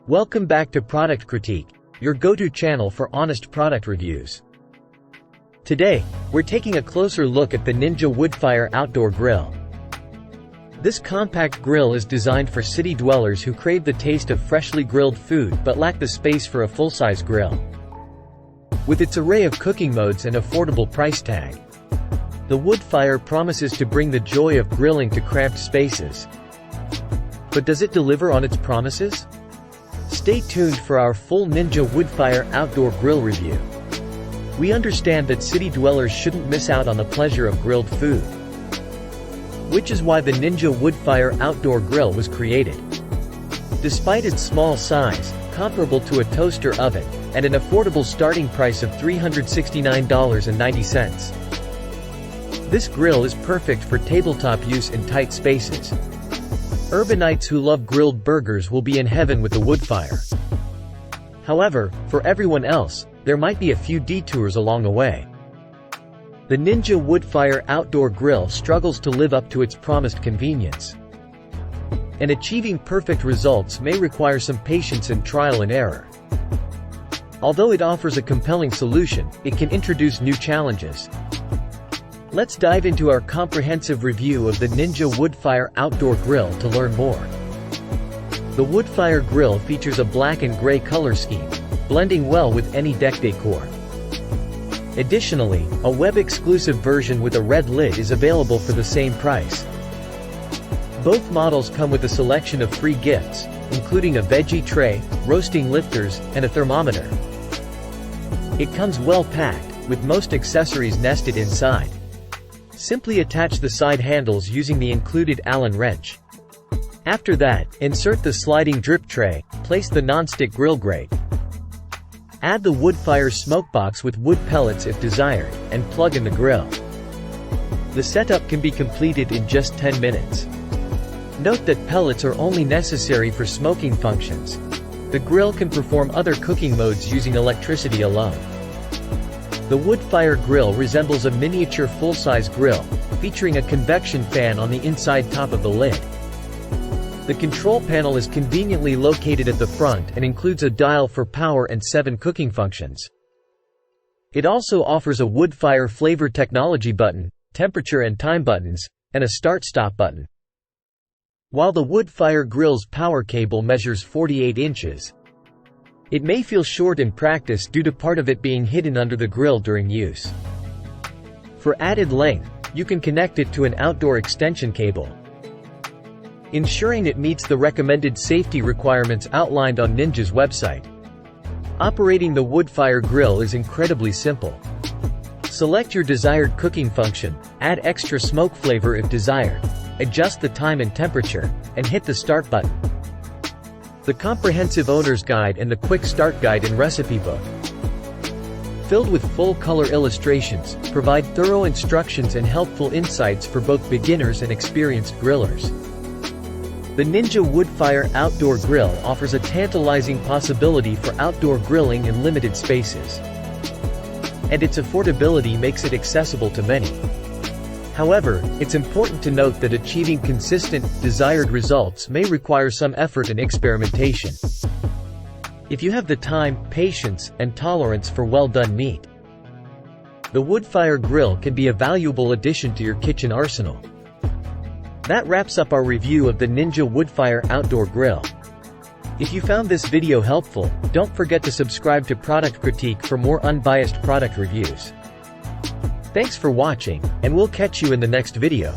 Welcome back to Product Critique, your go-to channel for honest product reviews. Today, we're taking a closer look at the Ninja Woodfire Outdoor Grill. This compact grill is designed for city dwellers who crave the taste of freshly grilled food but lack the space for a full-size grill. With its array of cooking modes and affordable price tag, the Woodfire promises to bring the joy of grilling to cramped spaces. But does it deliver on its promises? Stay tuned for our full Ninja Woodfire Outdoor Grill review. We understand that city dwellers shouldn't miss out on the pleasure of grilled food, which is why the Ninja Woodfire Outdoor Grill was created. Despite its small size, comparable to a toaster oven, and an affordable starting price of $369.90. This grill is perfect for tabletop use in tight spaces. Urbanites who love grilled burgers will be in heaven with the Woodfire. However, for everyone else, there might be a few detours along the way. The Ninja Woodfire Outdoor Grill struggles to live up to its promised convenience. And achieving perfect results may require some patience and trial and error. Although it offers a compelling solution, it can introduce new challenges. Let's dive into our comprehensive review of the Ninja Woodfire Outdoor Grill to learn more. The Woodfire Grill features a black and gray color scheme, blending well with any deck decor. Additionally, a web-exclusive version with a red lid is available for the same price. Both models come with a selection of free gifts, including a veggie tray, roasting lifters, and a thermometer. It comes well packed, with most accessories nested inside. Simply attach the side handles using the included Allen wrench. After that, insert the sliding drip tray, place the non-stick grill grate. Add the Woodfire smoke box with wood pellets if desired, and plug in the grill. The setup can be completed in just 10 minutes. Note that pellets are only necessary for smoking functions. The grill can perform other cooking modes using electricity alone. The Woodfire grill resembles a miniature full-size grill, featuring a convection fan on the inside top of the lid. The control panel is conveniently located at the front and includes a dial for power and 7 cooking functions. It also offers a Woodfire flavor technology button, temperature and time buttons, and a start-stop button. While the Woodfire grill's power cable measures 48 inches, it may feel short in practice due to part of it being hidden under the grill during use. For added length, you can connect it to an outdoor extension cable, ensuring it meets the recommended safety requirements outlined on Ninja's website. Operating the Woodfire grill is incredibly simple. Select your desired cooking function, add extra smoke flavor if desired, adjust the time and temperature, and hit the start button. The comprehensive owner's guide and the quick start guide and recipe book, filled with full-color illustrations, provide thorough instructions and helpful insights for both beginners and experienced grillers. The Ninja Woodfire Outdoor Grill offers a tantalizing possibility for outdoor grilling in limited spaces, and its affordability makes it accessible to many. However, it's important to note that achieving consistent, desired results may require some effort and experimentation. If you have the time, patience, and tolerance for well-done meat, the Woodfire grill can be a valuable addition to your kitchen arsenal. That wraps up our review of the Ninja Woodfire Outdoor Grill. If you found this video helpful, don't forget to subscribe to Product Critique for more unbiased product reviews. Thanks for watching, and we'll catch you in the next video.